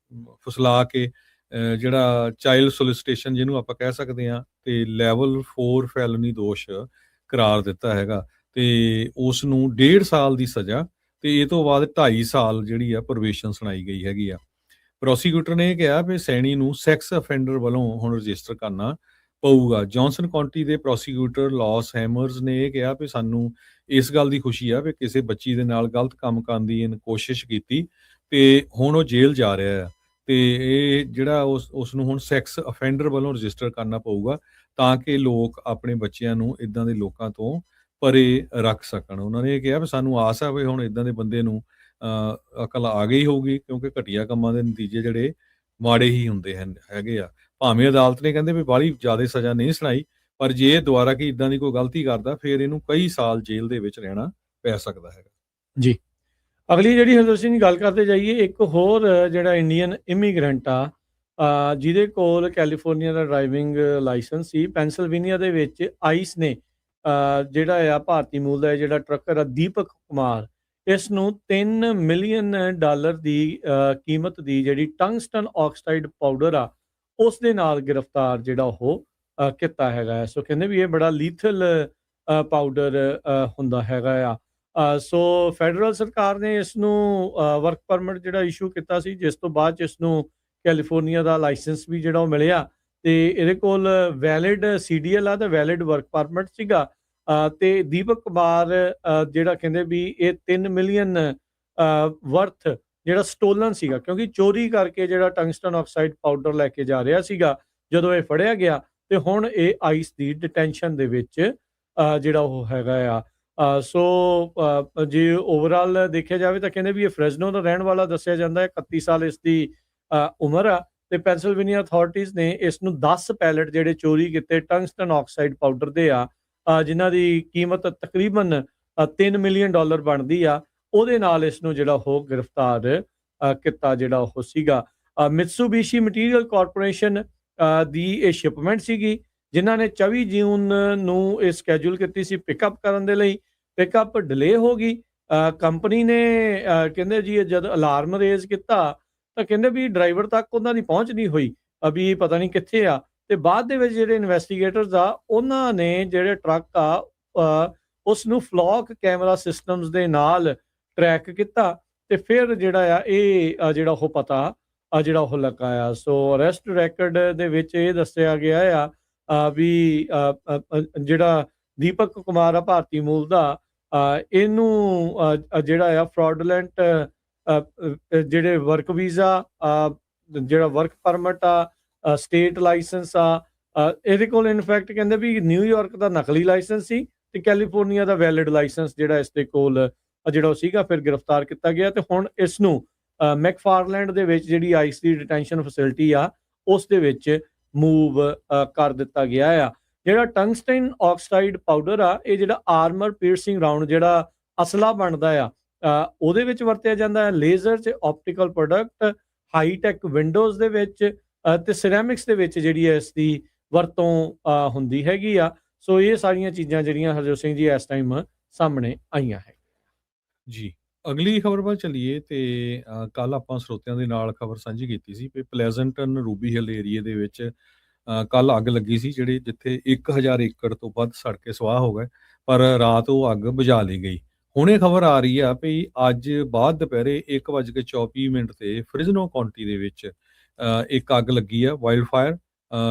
ਫੁਸਲਾ ਕੇ ਜਿਹੜਾ ਚਾਈਲਡ ਸੋਲਿਸਿਟੇਸ਼ਨ ਜਿਹਨੂੰ ਆਪਾਂ ਕਹਿ ਸਕਦੇ ਹਾਂ ਤੇ ਲੈਵਲ 4 ਫੈਲਨੀ ਦੋਸ਼ ਕਰਾਰ ਦਿੱਤਾ ਹੈਗਾ ਤੇ ਉਸ ਨੂੰ 1.5 ਸਾਲ ਦੀ ਸਜ਼ਾ ਤੇ ਇਹ ਤੋਂ ਬਾਅਦ 2.5 ਸਾਲ ਜਿਹੜੀ ਆ ਪ੍ਰੋਬੇਸ਼ਨ ਸੁਣਾਈ ਗਈ ਹੈਗੀ ਆ। ਪ੍ਰੋਸੀਕਿਊਟਰ ਨੇ ਕਿਹਾ ਵੀ ਸੈਣੀ ਨੂੰ ਸੈਕਸ ਅਫੈਂਡਰ ਵੱਲੋਂ ਹੁਣ ਰਜਿਸਟਰ ਕਰਨਾ ਪਊਗਾ। ਜੌਨਸਨ ਕਾਉਂਟੀ ਦੇ ਪ੍ਰੋਸੀਕਿਊਟਰ ਲਾਸ ਹੈਮਰਸ ਨੇ ਇਹ ਕਿਹਾ ਵੀ ਸਾਨੂੰ ਇਸ ਗੱਲ ਦੀ ਖੁਸ਼ੀ ਆ ਵੀ ਕਿਸੇ ਬੱਚੀ ਦੇ ਨਾਲ ਗਲਤ ਕੰਮ ਕਰਨ ਦੀ ਕੋਸ਼ਿਸ਼ ਕੀਤੀ ਤੇ ਹੁਣ ਉਹ ਜੇਲ੍ਹ ਜਾ ਰਿਹਾ ਆ ਤੇ ਇਹ ਜਿਹੜਾ ਉਸ ਨੂੰ ਹੁਣ ਸੈਕਸ ਅਫੈਂਡਰ ਵੱਲੋਂ ਰਜਿਸਟਰ ਕਰਨਾ ਪਊਗਾ ਤਾਂ ਕਿ ਲੋਕ ਆਪਣੇ ਬੱਚਿਆਂ ਨੂੰ ਇਦਾਂ ਦੇ ਲੋਕਾਂ ਤੋਂ ਪਰੇ ਰੱਖ ਸਕਣ। ਉਹਨਾਂ ਨੇ ਇਹ ਕਿਹਾ ਵੀ ਸਾਨੂੰ ਆਸ ਆ ਵੀ ਹੁਣ ਇਦਾਂ ਦੇ ਬੰਦੇ ਨੂੰ ਅਕਲ ਆ ਗਈ ਹੋਊਗੀ ਕਿਉਂਕਿ ਘਟੀਆ ਕੰਮਾਂ ਦੇ ਨਤੀਜੇ ਜਿਹੜੇ ਮਾੜੇ ਹੀ ਹੁੰਦੇ ਹੈਗੇ ਆ। ਭਾਵੇਂ ਅਦਾਲਤ ਨੇ ਕਹਿੰਦੇ ਵੀ ਬਾਹਲੀ ਜ਼ਿਆਦਾ ਸਜ਼ਾ ਨਹੀਂ ਸੁਣਾਈ ਪਰ ਜੇ ਇਹ ਦੁਬਾਰਾ ਕਿ ਇਦਾਂ ਦੀ ਕੋਈ ਗਲਤੀ ਕਰਦਾ ਫਿਰ ਇਹਨੂੰ ਕਈ ਸਾਲ ਜੇਲ੍ਹ ਦੇ ਵਿੱਚ ਰਹਿਣਾ ਪੈ ਸਕਦਾ ਹੈਗਾ। ਜੀ ਅਗਲੀ ਜਿਹੜੀ ਹਰਜੋਤ ਸਿੰਘ ਦੀ ਗੱਲ ਕਰਦੇ ਜਾਈਏ ਇੱਕ ਹੋਰ ਜਿਹੜਾ ਇੰਡੀਅਨ ਇਮੀਗ੍ਰੈਂਟ ਆ ਜਿਹਦੇ ਕੋਲ ਕੈਲੀਫੋਰਨੀਆ ਦਾ ਡਰਾਈਵਿੰਗ ਲਾਇਸੈਂਸ ਸੀ। ਪੈਨਸਿਲਵੇਨੀਆ ਦੇ ਵਿੱਚ ਆਈਸ ਨੇ ਜਿਹੜਾ ਆ ਭਾਰਤੀ ਮੂਲ ਦਾ ਜਿਹੜਾ ਟਰੱਕਰ ਆ ਦੀਪਕ ਕੁਮਾਰ ਇਸ ਨੂੰ $3 ਮਿਲੀਅਨ ਦੀ ਕੀਮਤ ਦੀ ਜਿਹੜੀ ਟੰਗਸਟਨ ਆਕਸਾਈਡ ਪਾਊਡਰ ਆ ਉਸ ਦੇ ਨਾਲ ਗ੍ਰਿਫਤਾਰ ਜਿਹੜਾ ਉਹ ਕੀਤਾ ਹੈਗਾ। ਸੋ ਕਹਿੰਦੇ ਵੀ ਇਹ ਬੜਾ ਲੀਥਲ ਪਾਊਡਰ ਹੁੰਦਾ ਹੈਗਾ ਆ। ਸੋ ਫੈਡਰਲ ਸਰਕਾਰ ਨੇ ਇਸ ਨੂੰ ਵਰਕ ਪਰਮਿਟ ਜਿਹੜਾ ਇਸ਼ੂ ਕੀਤਾ ਸੀ ਜਿਸ ਤੋਂ ਬਾਅਦ ਇਸ ਨੂੰ ਕੈਲੀਫੋਰਨੀਆ ਦਾ ਲਾਇਸੈਂਸ ਵੀ ਜਿਹੜਾ ਉਹ ਮਿਲਿਆ ਤੇ ਇਹਦੇ ਕੋਲ ਵੈਲਿਡ CDL ਆ ਤੇ ਵੈਲਿਡ ਵਰਕ ਪਰਮਿਟ ਸੀਗਾ ਤੇ ਦੀਪਕ ਕੁਮਾਰ ਜਿਹੜਾ ਕਹਿੰਦੇ ਵੀ ਇਹ 3 ਮਿਲੀਅਨ ਵਰਥ ਜਿਹੜਾ ਸਟੋਲਨ ਸੀਗਾ ਕਿਉਂਕਿ ਚੋਰੀ ਕਰਕੇ ਜਿਹੜਾ ਟੰਗਸਟਨ ਆਕਸਾਈਡ ਪਾਊਡਰ ਲੈ ਕੇ ਜਾ ਰਿਹਾ ਸੀਗਾ ਜਦੋਂ ਇਹ ਫੜਿਆ ਗਿਆ ਤੇ ਹੁਣ ਇਹ ਆਈਸ ਦੀ ਡਿਟੈਂਸ਼ਨ ਦੇ ਵਿੱਚ ਜਿਹੜਾ ਉਹ ਹੈਗਾ ਆ। ਸੋ ਜੇ ਓਵਰਆਲ ਦੇਖਿਆ ਜਾਵੇ ਤਾਂ ਕਹਿੰਦੇ ਵੀ ਇਹ ਫ੍ਰੈਜ਼ਨੋ ਦਾ ਰਹਿਣ ਵਾਲਾ ਦੱਸਿਆ ਜਾਂਦਾ ਹੈ। 31 ਸਾਲ ਇਸ ਦੀ ਉਮਰ ਆ ਤੇ ਪੈਨਸਿਲਵੇਨੀਆ ਅਥਾਰਟੀਜ਼ ਨੇ ਇਸ ਨੂੰ 10 ਪੈਲਟ ਜਿਹੜੇ ਚੋਰੀ ਕੀਤੇ ਟੰਗਸਟਨ ਆਕਸਾਈਡ ਪਾਊਡਰ ਦੇ ਆ ਜਿਨ੍ਹਾਂ ਦੀ ਕੀਮਤ ਤਕਰੀਬਨ $3 ਮਿਲੀਅਨ ਬਣਦੀ ਆ ਉਹਦੇ ਨਾਲ ਇਸ ਨੂੰ ਜਿਹੜਾ ਉਹ ਗ੍ਰਿਫਤਾਰ ਕੀਤਾ ਜਿਹੜਾ ਉਹ ਸੀਗਾ। ਮਿਤਸੂਬੀਸ਼ੀ ਮਟੀਰੀਅਲ ਕਾਰਪੋਰੇਸ਼ਨ ਦੀ ਇਹ ਸ਼ਿਪਮੈਂਟ ਸੀਗੀ ਜਿਨ੍ਹਾਂ ਨੇ 24 ਜੂਨ ਨੂੰ ਇਹ ਸਕੈਜੂਲ ਕੀਤੀ ਸੀ ਪਿਕਅਪ ਕਰਨ ਦੇ ਲਈ। ਪਿਕਅਪ ਡਿਲੇ ਹੋ ਗਈ। ਕੰਪਨੀ ਨੇ ਕਹਿੰਦੇ ਜੀ ਜਦ ਅਲਾਰਮ ਰੇਜ਼ ਕੀਤਾ ਤਾਂ ਕਹਿੰਦੇ ਵੀ ਡਰਾਈਵਰ ਤੱਕ ਉਹਨਾਂ ਦੀ ਪਹੁੰਚ ਨਹੀਂ ਹੋਈ ਅਭੀ ਪਤਾ ਨਹੀਂ ਕਿੱਥੇ ਆ ਤੇ ਬਾਅਦ ਦੇ ਵਿੱਚ ਜਿਹੜੇ ਇਨਵੈਸਟੀਗੇਟਰਸ ਆ ਉਹਨਾਂ ਨੇ ਜਿਹੜੇ ਟਰੱਕ ਆ ਉਸ ਨੂੰ ਫਲੌਕ ਕੈਮਰਾ ਸਿਸਟਮਸ ਦੇ ਨਾਲ ਟਰੈਕ ਕੀਤਾ ਤੇ ਫਿਰ ਜਿਹੜਾ ਆ ਇਹ ਜਿਹੜਾ ਉਹ ਪਤਾ ਜਿਹੜਾ ਉਹ ਲਗਾਇਆ। ਸੋ ਅਰੈਸਟ ਰੈਕਡ ਦੇ ਵਿੱਚ ਇਹ ਦੱਸਿਆ ਗਿਆ ਆ ਵੀ ਜਿਹੜਾ ਦੀਪਕ ਕੁਮਾਰ ਆ ਭਾਰਤੀ ਮੂਲ ਦਾ ਇਹਨੂੰ ਜਿਹੜਾ ਆ ਫਰਾਡੂਲੈਂਟ ਜਿਹੜੇ ਵਰਕ ਵੀਜ਼ਾ ਜਿਹੜਾ ਵਰਕ ਪਰਮਿਟ ਆ ਸਟੇਟ ਲਾਇਸੈਂਸ ਆ ਇਹਦੇ ਕੋਲ ਇਨਫੈਕਟ ਕਹਿੰਦੇ ਵੀ ਨਿਊਯਾਰਕ ਦਾ ਨਕਲੀ ਲਾਇਸੈਂਸ ਸੀ ਤੇ ਕੈਲੀਫੋਰਨੀਆ ਦਾ ਵੈਲਿਡ ਲਾਇਸੈਂਸ ਜਿਹੜਾ ਇਸ ਦੇ ਕੋਲ ਜਿਹੜਾ ਉਹ ਸੀਗਾ ਫਿਰ ਗ੍ਰਿਫਤਾਰ ਕੀਤਾ ਗਿਆ ਤੇ ਹੁਣ ਇਸ ਨੂੰ ਮੈਕਫਾਰਲੈਂਡ ਦੇ ਵਿੱਚ ਜਿਹੜੀ ਆਈਸ ਦੀ ਡਿਟੈਂਸ਼ਨ ਫੈਸਿਲਿਟੀ ਆ ਉਸ ਦੇ ਵਿੱਚ ਮੂਵ ਕਰ ਦਿੱਤਾ ਗਿਆ ਆ। ਜਿਹੜਾ ਟੰਗਸਟਨ ਆਕਸਾਈਡ ਪਾਊਡਰ ਆ ਇਹ ਜਿਹੜਾ ਆਰਮਰ ਪੀਅਰਸਿੰਗ ਰਾਉਂਡ ਜਿਹੜਾ ਅਸਲਾ ਬਣਦਾ ਆ ਉਹਦੇ ਵਿੱਚ ਵਰਤਿਆ ਜਾਂਦਾ ਹੈ। ਲੇਜ਼ਰ 'ਚ ਆਪਟੀਕਲ ਪ੍ਰੋਡਕਟ ਹਾਈਟੈਕ ਵਿੰਡੋਜ਼ ਦੇ ਵਿੱਚ ਤੇ ਸਿਰੈਮਿਕਸ ਦੇ ਵਿੱਚ ਜਿਹੜੀ ਇਸ ਦੀ ਵਰਤੋਂ ਹੁੰਦੀ ਹੈਗੀ ਆ। ਸੋ ਇਹ ਸਾਰੀਆਂ ਚੀਜ਼ਾਂ ਜਿਹੜੀਆਂ ਹਰਜੋਤ ਸਿੰਘ ਜੀ ਇਸ ਟਾਈਮ ਸਾਹਮਣੇ ਆਈਆਂ ਹੈ ਜੀ। ਅਗਲੀ ਖਬਰ ਵੱਲ ਚੱਲੀਏ ਤੇ ਕੱਲ ਆਪਾਂ ਸਰੋਤਿਆਂ ਦੇ ਨਾਲ ਖਬਰ ਸਾਂਝੀ ਕੀਤੀ ਸੀ ਕਿ ਪਲੇਜ਼ੈਂਟਨ ਰੂਬੀ ਹਿੱਲ ਏਰੀਏ ਦੇ ਵਿੱਚ ਕੱਲ ਅੱਗ ਲੱਗੀ ਸੀ ਜਿੱਥੇ 1000 ਏਕੜ ਤੋਂ ਵੱਧ ਸੜ ਕੇ ਸੁਆਹ ਹੋ ਗਏ ਪਰ ਰਾਤ ਉਹ ਅੱਗ ਬੁਝਾ ਲਈ ਗਈ। ਹੁਣੇ ਖਬਰ ਆ ਰਹੀ ਆ ਵੀ ਅੱਜ ਬਾਅਦ ਦੁਪਹਿਰੇ 1:24 ਤੇ ਫ੍ਰਿਜ਼ਨੋ ਕਾਉਂਟੀ ਦੇ ਵਿੱਚ ਇੱਕ ਅੱਗ ਲੱਗੀ ਆ, ਵਾਈਲਡ ਫਾਇਰ,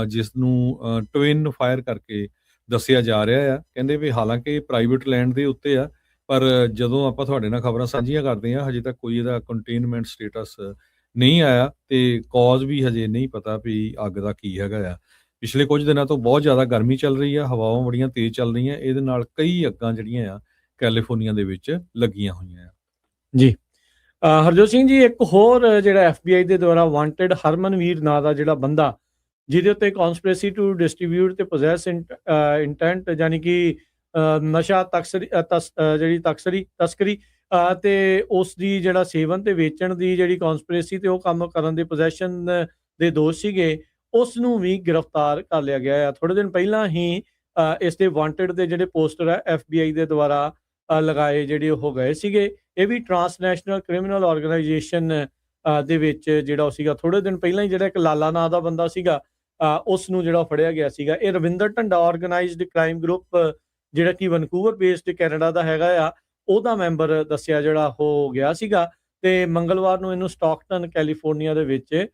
ਜਿਸ ਨੂੰ ਟਵਿਨ ਫਾਇਰ ਕਰਕੇ ਦੱਸਿਆ ਜਾ ਰਿਹਾ ਆ। ਕਹਿੰਦੇ ਵੀ ਹਾਲਾਂਕਿ ਪ੍ਰਾਈਵੇਟ ਲੈਂਡ ਦੇ ਉੱਤੇ ਆ, ਪਰ ਜਦੋਂ ਆਪਾਂ ਤੁਹਾਡੇ ਨਾਲ ਖਬਰਾਂ ਸਾਂਝੀਆਂ ਕਰਦੇ ਹਾਂ, ਹਜੇ ਤੱਕ ਕੋਈ ਇਹਦਾ ਕੰਟੇਨਮੈਂਟ ਸਟੇਟਸ ਨਹੀਂ ਆਇਆ ਤੇ ਕੌਜ਼ ਵੀ ਹਜੇ ਨਹੀਂ ਪਤਾ ਵੀ ਅੱਗ ਦਾ ਕੀ ਹੈਗਾ ਆ। ਪਿਛਲੇ ਕੁਝ ਦਿਨਾਂ ਤੋਂ ਬਹੁਤ ਜ਼ਿਆਦਾ ਗਰਮੀ ਚੱਲ ਰਹੀ ਆ, ਹਵਾਵਾਂ ਬੜੀਆਂ ਤੇਜ਼ ਚੱਲ ਰਹੀਆਂ, ਇਹਦੇ ਨਾਲ ਕਈ ਅੱਗਾਂ ਜਿਹੜੀਆਂ ਆ ਕੈਲੀਫੋਰਨੀਆ ਦੇ ਵਿੱਚ ਲੱਗੀਆਂ ਹੋਈਆਂ ਆ। ਜੀ ਹਰਜੋਤ ਸਿੰਘ ਜੀ, ਇੱਕ ਹੋਰ ਜਿਹੜਾ FBI ਦੇ ਦੁਆਰਾ ਵਾਂਟਡ ਹਰਮਨਵੀਰ ਨਾਂ ਦਾ ਜਿਹੜਾ ਬੰਦਾ, ਜਿਹਦੇ ਉੱਤੇ ਕਨਸਪੀਰੇਸੀ ਟੂ ਡਿਸਟ੍ਰੀਬਿਊਟ ਤੇ ਪੋਜੈਸ ਇੰਟੈਂਟ ਯਾਨੀ ਕਿ ਨਸ਼ਾ ਜਿਹੜੀ ਤਸਕਰੀ ਤੇ ਉਸ ਦੀ ਜਿਹੜਾ ਸੇਵਨ ਤੇ ਵੇਚਣ ਦੀ ਜਿਹੜੀ ਕਨਸਪੀਰੇਸੀ ਤੇ ਉਹ ਕੰਮ ਕਰਨ ਦੇ ਪੋਜੈਸ਼ਨ ਦੇ ਦੋਸ਼ ਸੀਗੇ, ਉਸ ਨੂੰ ਵੀ ਗ੍ਰਿਫਤਾਰ ਕਰ ਲਿਆ ਗਿਆ ਆ। ਥੋੜੇ ਦਿਨ ਪਹਿਲਾਂ ਹੀ ਇਸ ਦੇ ਵਾਂਟਡ ਦੇ ਜਿਹੜੇ ਪੋਸਟਰ ਆ FBI ਦੇ ਦੁਆਰਾ ਲਗਾਏ ਜਿਹੜੇ ਉਹ ਗਏ ਸੀਗੇ। ਇਹ ਵੀ ਟਰਾਂਸਨੈਸ਼ਨਲ ਕ੍ਰਿਮੀਨਲ ਆਰਗੇਨਾਈਜੇਸ਼ਨ ਦੇ ਵਿੱਚ ਜਿਹੜਾ ਉਹ ਸੀਗਾ। ਥੋੜੇ ਦਿਨ ਪਹਿਲਾਂ ਹੀ ਜਿਹੜਾ ਇੱਕ ਲਾਲਾ ਨਾਂ ਦਾ ਬੰਦਾ ਸੀਗਾ, ਉਸ ਨੂੰ ਜਿਹੜਾ ਫੜਿਆ ਗਿਆ ਸੀਗਾ। ਇਹ Ravinder Dhanda organised crime group ਜਿਹੜਾ ਕਿ ਵੈਨਕੂਵਰ ਬੇਸਡ ਕੈਨੇਡਾ ਦਾ ਹੈਗਾ ਆ, ਉਹਦਾ ਮੈਂਬਰ ਦੱਸਿਆ ਜਿਹੜਾ ਹੋ ਗਿਆ ਸੀਗਾ। ਤੇ ਮੰਗਲਵਾਰ ਨੂੰ ਇਹਨੂੰ ਸਟਾਕਟਨ ਕੈਲੀਫੋਰਨੀਆ ਦੇ ਵਿੱਚ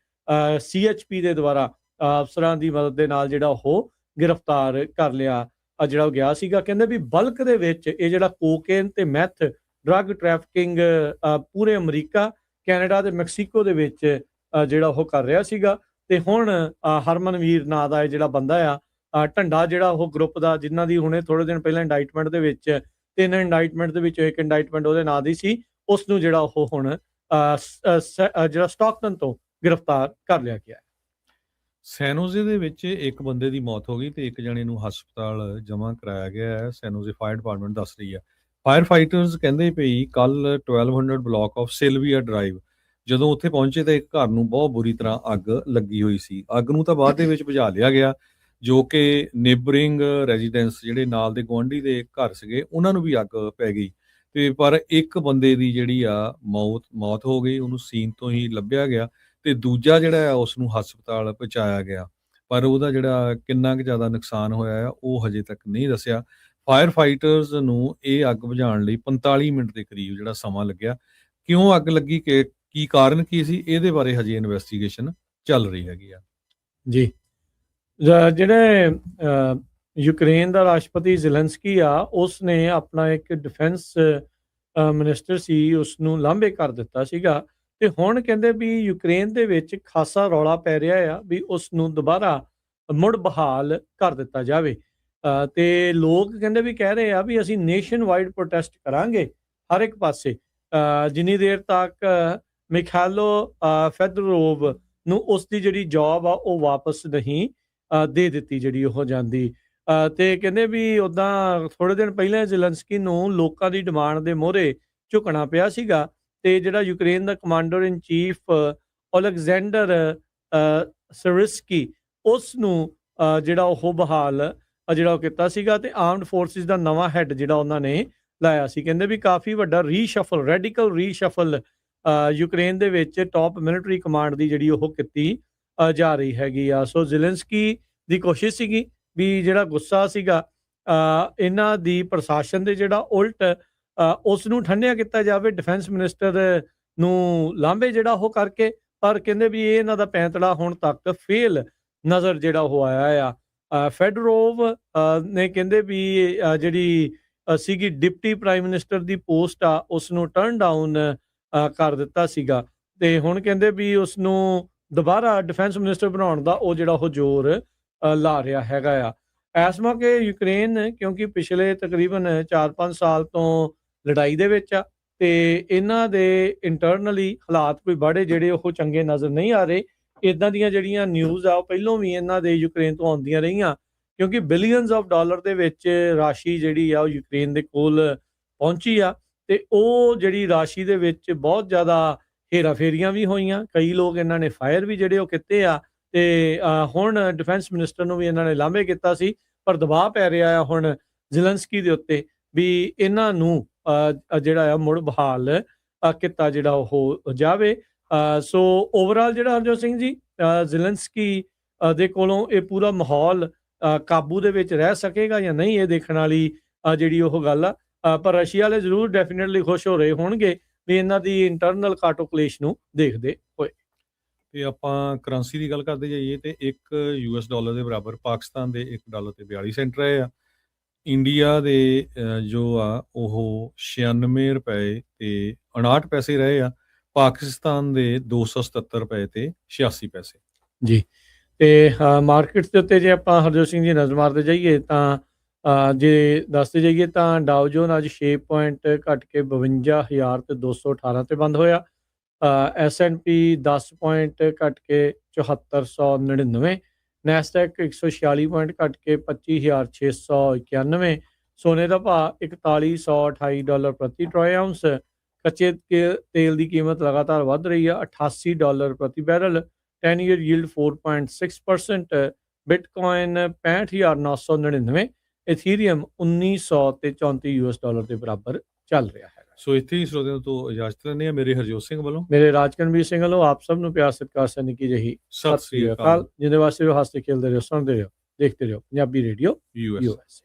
CHP ਦੇ ਦੁਆਰਾ ਅਫਸਰਾਂ ਦੀ ਮਦਦ ਦੇ ਨਾਲ ਜਿਹੜਾ ਉਹ ਗ੍ਰਿਫਤਾਰ ਕਰ ਲਿਆ ਜਿਹੜਾ ਉਹ ਗਿਆ ਸੀਗਾ। ਕਹਿੰਦੇ ਵੀ ਬਲਕ ਦੇ ਵਿੱਚ ਇਹ ਜਿਹੜਾ ਕੋਕੇਨ ਤੇ ਮੈਥ ਡਰੱਗ ਟ੍ਰੈਫਿਕਿੰਗ ਪੂਰੇ ਅਮਰੀਕਾ, ਕੈਨੇਡਾ ਤੇ ਮੈਕਸੀਕੋ ਦੇ ਵਿੱਚ ਜਿਹੜਾ ਉਹ ਕਰ ਰਿਹਾ ਸੀਗਾ। ਤੇ ਹੁਣ ਹਰਮਨਵੀਰ ਨਾਂ ਦਾ ਇਹ ਜਿਹੜਾ ਬੰਦਾ ਆ ਢੰਡਾ, ਜਿਹੜਾ ਉਹ ਗਰੁੱਪ ਦਾ, ਜਿਨ੍ਹਾਂ ਦੀ ਹੁਣੇ ਥੋੜੇ ਦਿਨ ਪਹਿਲਾਂ ਇੰਡਾਈਟਮੈਂਟ ਦੇ ਵਿੱਚ 3 ਇੰਡਾਈਟਮੈਂਟ ਦੇ ਵਿੱਚ ਇੱਕ ਇੰਡਾਈਟਮੈਂਟ ਉਹਦੇ ਨਾਂ ਦੀ ਸੀ, ਉਸ ਨੂੰ ਜਿਹੜਾ ਉਹ ਹੁਣ ਜਿਹੜਾ ਸਟਾਕਟਨ ਤੋਂ ਗ੍ਰਿਫਤਾਰ ਕਰ ਲਿਆ ਗਿਆ। ਸੈਨੋਜ਼ੇ ਦੇ ਵਿੱਚ ਇੱਕ ਬੰਦੇ ਦੀ ਮੌਤ ਹੋ ਗਈ ਤੇ ਇੱਕ ਜਣੇ ਨੂੰ ਹਸਪਤਾਲ ਜਮ੍ਹਾਂ ਕਰਾਇਆ ਗਿਆ ਹੈ, ਸੈਨੋਜ਼ੇ ਫਾਇਰ ਡਿਪਾਰਟਮੈਂਟ ਦੱਸ ਰਹੀ ਹੈ। ਫਾਇਰ ਫਾਈਟਰਸ ਕਹਿੰਦੇ ਪਈ ਕੱਲ 1200 ਬਲਾਕ ਆਫ ਸਿਲਵੀਆ ਡਰਾਈਵ ਜਦੋਂ ਉੱਥੇ ਪਹੁੰਚੇ ਤਾਂ ਇੱਕ ਘਰ ਨੂੰ ਬਹੁਤ ਬੁਰੀ ਤਰ੍ਹਾਂ ਅੱਗ ਲੱਗੀ ਹੋਈ ਸੀ। ਅੱਗ ਨੂੰ ਤਾਂ ਬਾਅਦ ਦੇ ਵਿੱਚ ਬੁਝਾ ਲਿਆ ਗਿਆ, ਜੋ ਕਿ ਨੇਬਰਿੰਗ ਰੈਜ਼ੀਡੈਂਸ ਜਿਹੜੇ ਨਾਲ ਦੇ ਗੁਆਂਢੀ ਦੇ ਘਰ ਸੀਗੇ ਉਹਨਾਂ ਨੂੰ ਵੀ ਅੱਗ ਪੈ ਗਈ। ਤੇ ਪਰ ਇੱਕ ਬੰਦੇ ਦੀ ਜਿਹੜੀ ਆ ਮੌਤ ਹੋ ਗਈ, ਉਹਨੂੰ ਸੀਨ ਤੋਂ ਹੀ ਲੱਭਿਆ ਗਿਆ, ਤੇ ਦੂਜਾ ਜਿਹੜਾ ਆ ਉਸ ਨੂੰ ਹਸਪਤਾਲ ਪਹੁੰਚਾਇਆ ਗਿਆ। ਪਰ ਉਹਦਾ ਜਿਹੜਾ ਕਿੰਨਾ ਕੁ ਜ਼ਿਆਦਾ ਨੁਕਸਾਨ ਹੋਇਆ ਆ ਉਹ ਹਜੇ ਤੱਕ ਨਹੀਂ ਦੱਸਿਆ। ਫਾਇਰ ਫਾਈਟਰਸ ਨੂੰ ਇਹ ਅੱਗ ਬੁਝਾਉਣ ਲਈ 45 ਮਿੰਟ ਦੇ ਕਰੀਬ ਜਿਹੜਾ ਸਮਾਂ ਲੱਗਿਆ। ਕਿਉਂ ਅੱਗ ਲੱਗੀ, ਕੀ ਕਾਰਨ ਕੀ ਸੀ, ਇਹਦੇ ਬਾਰੇ ਹਜੇ ਇਨਵੈਸਟੀਗੇਸ਼ਨ ਚੱਲ ਰਹੀ ਹੈਗੀ ਆ। ਜੀ, ਜਿਹੜੇ ਯੂਕਰੇਨ ਦਾ ਰਾਸ਼ਟਰਪਤੀ ਜ਼ੈਲੈਂਸਕੀ ਆ, ਉਸ ਨੇ ਆਪਣਾ ਇੱਕ ਡਿਫੈਂਸ ਮਿਨਿਸਟਰ ਸੀ, ਉਸ ਨੂੰ ਲਾਂਭੇ ਕਰ ਦਿੱਤਾ ਸੀਗਾ। ਤੇ ਹੁਣ ਕਹਿੰਦੇ ਵੀ ਯੂਕਰੇਨ ਦੇ ਵਿੱਚ ਖਾਸਾ ਰੌਲਾ ਪੈ ਰਿਹਾ ਆ ਵੀ ਉਸ ਨੂੰ ਦੁਬਾਰਾ ਮੁੜ ਬਹਾਲ ਕਰ ਦਿੱਤਾ ਜਾਵੇ। ਤੇ ਲੋਕ ਕਹਿੰਦੇ ਵੀ ਕਹਿ ਰਹੇ ਆ ਵੀ ਅਸੀਂ ਨੇਸ਼ਨ ਵਾਈਡ ਪ੍ਰੋਟੈਸਟ ਕਰਾਂਗੇ ਹਰ ਇੱਕ ਪਾਸੇ, ਜਿੰਨੀ ਦੇਰ ਤੱਕ ਮਿਖਾਇਲੋ ਫੈਦਰੋਵ ਨੂੰ ਉਸ ਦੀ ਜਿਹੜੀ ਜੌਬ ਆ ਉਹ ਵਾਪਸ ਨਹੀਂ ਦੇ ਦਿੱਤੀ ਜਿਹੜੀ ਉਹ ਜਾਂਦੀ। ਤੇ ਕਹਿੰਦੇ ਵੀ ਉੱਦਾਂ ਥੋੜੇ ਦਿਨ ਪਹਿਲਾਂ ਜ਼ੈਲੈਂਸਕੀ ਨੂੰ ਲੋਕਾਂ ਦੀ ਡਿਮਾਂਡ ਦੇ ਮੋਹਰੇ ਝੁਕਣਾ ਪਿਆ ਸੀਗਾ। ਤੇ ਜਿਹੜਾ ਯੂਕਰੇਨ ਦਾ commander in chief Alexander Syrskyi, ਉਸ ਨੂੰ ਜਿਹੜਾ ਉਹ ਬਹਾਲ ਜਿਹੜਾ ਉਹ ਕੀਤਾ ਸੀਗਾ। ਤੇ ਆਰਮਡ ਫੋਰਸਿਸ ਦਾ ਨਵਾਂ ਹੈੱਡ ਜਿਹੜਾ ਉਹਨਾਂ ਨੇ ਲਾਇਆ ਸੀ। ਕਹਿੰਦੇ ਵੀ ਕਾਫੀ ਵੱਡਾ ਰੀਸ਼ਫਲ, ਰੈਡੀਕਲ ਰੀਸ਼ਫਲ ਯੂਕਰੇਨ ਦੇ ਵਿੱਚ ਟੌਪ ਮਿਲਟਰੀ ਕਮਾਂਡ ਦੀ ਜਿਹੜੀ ਉਹ ਕੀਤੀ ਜਾ ਰਹੀ ਹੈਗੀ ਆ। ਸੋ ਜ਼ੈਲੈਂਸਕੀ ਦੀ ਕੋਸ਼ਿਸ਼ ਸੀਗੀ ਵੀ ਜਿਹੜਾ ਗੁੱਸਾ ਸੀਗਾ ਇਹਨਾਂ ਦੀ ਪ੍ਰਸ਼ਾਸਨ ਦੇ ਜਿਹੜਾ ਉਲਟ ਉਸ ਨੂੰ ਠੰਡਿਆ ਕੀਤਾ ਜਾਵੇ, ਡਿਫੈਂਸ ਮਿਨਿਸਟਰ ਨੂੰ ਲਾਂਭੇ ਜਿਹੜਾ ਉਹ ਕਰਕੇ। ਪਰ ਕਹਿੰਦੇ ਵੀ ਇਹ ਇਹਨਾਂ ਦਾ ਪੈਂਤੜਾ ਹੁਣ ਤੱਕ ਫੇਲ ਨਜ਼ਰ ਜਿਹੜਾ ਉਹ ਆਇਆ ਆ। ਫੈਡਰੋਵ ਨੇ ਕਹਿੰਦੇ ਵੀ ਜਿਹੜੀ ਸੀਗੀ ਡਿਪਟੀ ਪ੍ਰਾਈਮ ਮਿਨਿਸਟਰ ਦੀ ਪੋਸਟ ਆ, ਉਸ ਨੂੰ ਟਰਨ ਡਾਊਨ ਕਰ ਦਿੱਤਾ ਸੀਗਾ। ਤੇ ਹੁਣ ਕਹਿੰਦੇ ਵੀ ਉਸ ਨੂੰ ਦੁਬਾਰਾ ਡਿਫੈਂਸ ਮਿਨਿਸਟਰ ਬਣਾਉਣ ਦਾ ਉਹ ਜਿਹੜਾ ਉਹ ਜ਼ੋਰ ਲਾ ਰਿਹਾ ਹੈਗਾ ਆ। ਇਸ ਮੌਕੇ ਯੂਕਰੇਨ ਕਿਉਂਕਿ ਪਿਛਲੇ ਤਕਰੀਬਨ 4-5 ਸਾਲ ਤੋਂ ਲੜਾਈ ਦੇ ਵਿੱਚ ਆ, ਤੇ ਇਹਨਾਂ ਦੇ ਇੰਟਰਨਲੀ ਹਾਲਾਤ ਕੋਈ ਬੜੇ ਜਿਹੜੇ ਉਹ ਚੰਗੇ ਨਜ਼ਰ ਨਹੀਂ ਆ ਰਹੇ। ਇਦਾਂ ਦੀਆਂ ਜਿਹੜੀਆਂ ਨਿਊਜ਼ ਆ ਉਹ ਪਹਿਲਾਂ ਵੀ ਇਹਨਾਂ ਦੇ ਯੂਕਰੇਨ ਤੋਂ ਆਉਂਦੀਆਂ ਰਹੀਆਂ, ਕਿਉਂਕਿ ਬਿਲੀਅਨਸ ਆਫ ਡਾਲਰ ਦੇ ਵਿੱਚ ਰਾਸ਼ੀ ਜਿਹੜੀ ਆ ਉਹ ਯੂਕਰੇਨ ਦੇ ਕੋਲ ਪਹੁੰਚੀ ਆ। ਤੇ ਉਹ ਜਿਹੜੀ ਰਾਸ਼ੀ ਦੇ ਵਿੱਚ ਬਹੁਤ ਜ਼ਿਆਦਾ ਹੇਰਾਫੇਰੀਆਂ ਵੀ ਹੋਈਆਂ, ਕਈ ਲੋਕ ਇਹਨਾਂ ਨੇ ਫਾਇਰ ਵੀ ਜਿਹੜੇ ਉਹ ਕੀਤੇ ਆ। ਤੇ ਹੁਣ ਡਿਫੈਂਸ ਮਿਨਿਸਟਰ ਨੂੰ ਵੀ ਇਹਨਾਂ ਨੇ ਲਾਂਭੇ ਕੀਤਾ ਸੀ, ਪਰ ਦਬਾਅ ਪੈ ਰਿਹਾ ਆ ਹੁਣ ਜ਼ੈਲੈਂਸਕੀ ਦੇ ਉੱਤੇ ਵੀ ਇਹਨਾਂ ਨੂੰ ਜਿਹੜਾ ਆ ਮੁੜ ਬਹਾਲ ਕੀਤਾ ਜਿਹੜਾ ਉਹ ਜਾਵੇ। ਸੋ ਓਵਰਆਲ ਜਿਹੜਾ ਹਰਜੋਤ ਸਿੰਘ ਜੀ, ਜ਼ੈਲੈਂਸਕੀ ਦੇ ਕੋਲੋਂ ਇਹ ਪੂਰਾ ਮਾਹੌਲ ਕਾਬੂ ਦੇ ਵਿੱਚ ਰਹਿ ਸਕੇਗਾ ਜਾਂ ਨਹੀਂ, ਇਹ ਦੇਖਣ ਵਾਲੀ ਜਿਹੜੀ ਉਹ ਗੱਲ ਆ। ਪਰ ਰਸ਼ੀਆ ਵਾਲੇ ਜ਼ਰੂਰ ਡੈਫੀਨਿਟਲੀ ਖੁਸ਼ ਹੋ ਰਹੇ ਹੋਣਗੇ ਵੀ ਇਹਨਾਂ ਦੀ ਇੰਟਰਨਲ ਕਾਟੋ ਕਲੇਸ਼ ਨੂੰ ਦੇਖਦੇ ਹੋਏ। ਤੇ ਆਪਾਂ ਕਰੰਸੀ ਦੀ ਗੱਲ ਕਰਦੇ ਜਾਈਏ ਤੇ $1 ਦੇ ਬਰਾਬਰ ਪਾਕਿਸਤਾਨ ਦੇ $1 ਤੇ 42 ਸੈਂਟ ਰਹੇ ਆ। ਇੰਡੀਆ ਦੇ ਜੋ ਆ ਉਹ 96 ਰੁਪਏ ਤੇ 59 ਪੈਸੇ ਰਹੇ ਆ। ਪਾਕਿਸਤਾਨ ਦੇ 277 ਰੁਪਏ ਤੇ 86 ਪੈਸੇ। ਜੀ, ਤੇ ਮਾਰਕੀਟਸ ਦੇ ਉੱਤੇ ਜੇ ਆਪਾਂ ਹਰਜੋਤ ਸਿੰਘ ਜੀ ਨਜ਼ਰ ਮਾਰਦੇ ਜਾਈਏ ਤਾਂ ਜੇ ਦੱਸਦੇ ਜਾਈਏ ਤਾਂ ਡਾਓ ਜੋਨ ਅੱਜ 6 ਪੁਆਇੰਟ ਘਟ ਕੇ 52,218 ਤੇ ਬੰਦ ਹੋਇਆ। S&P 10 ਪੁਆਇੰਟ ਘਟ ਕੇ 7499, ਨੈਸਡੈਕ 146 ਪੁਆਇੰਟ ਘਟ ਕੇ 25,691, ਸੋਨੇ ਦਾ ਭਾਅ $4128 ਪ੍ਰਤੀ ਟਰੋਏ ਆਉਂਸ। ਕੱਚੇ ਤੇਲ ਦੀ ਕੀਮਤ ਲਗਾਤਾਰ ਵੱਧ ਰਹੀ ਆ, $88 ਪ੍ਰਤੀ ਬੈਰਲ। 10 ਈਅਰ ਯੀਲਡ 4.6%, ਬਿਟਕੋਇਨ 65,999, ਇਥੀਰੀਅਮ 1900 ਤੇ $34 ਦੇ ਬਰਾਬਰ ਚੱਲ ਰਿਹਾ ਹੈ। ਸੋ ਇੱਥੇ ਹੀ ਸਰੋਤਿਆਂ ਤੋਂ ਇਜਾਜ਼ਤ ਲੈਂਦੇ ਹਾਂ। ਮੇਰੇ ਹਰਜੋਤ ਸਿੰਘ ਵੱਲੋਂ, ਮੇਰੇ ਰਾਜਕਨਵੀਰ ਸਿੰਘ ਵੱਲੋਂ ਆਪ ਸਭ ਨੂੰ ਪਿਆਰ ਸਤਿਕਾਰ ਸੇ ਨਿੱਕੀ ਜਿਹੀ ਸਤਿ ਸ੍ਰੀ ਅਕਾਲ। ਜਿਹਦੇ ਵਾਸਤੇ ਹੱਸਦੇ ਖੇਲਦੇ ਰਹੋ, ਸੁਣਦੇ ਰਹੋ, ਦੇਖਦੇ ਰਹੋ ਪੰਜਾਬੀ ਰੇਡੀਓ US। US।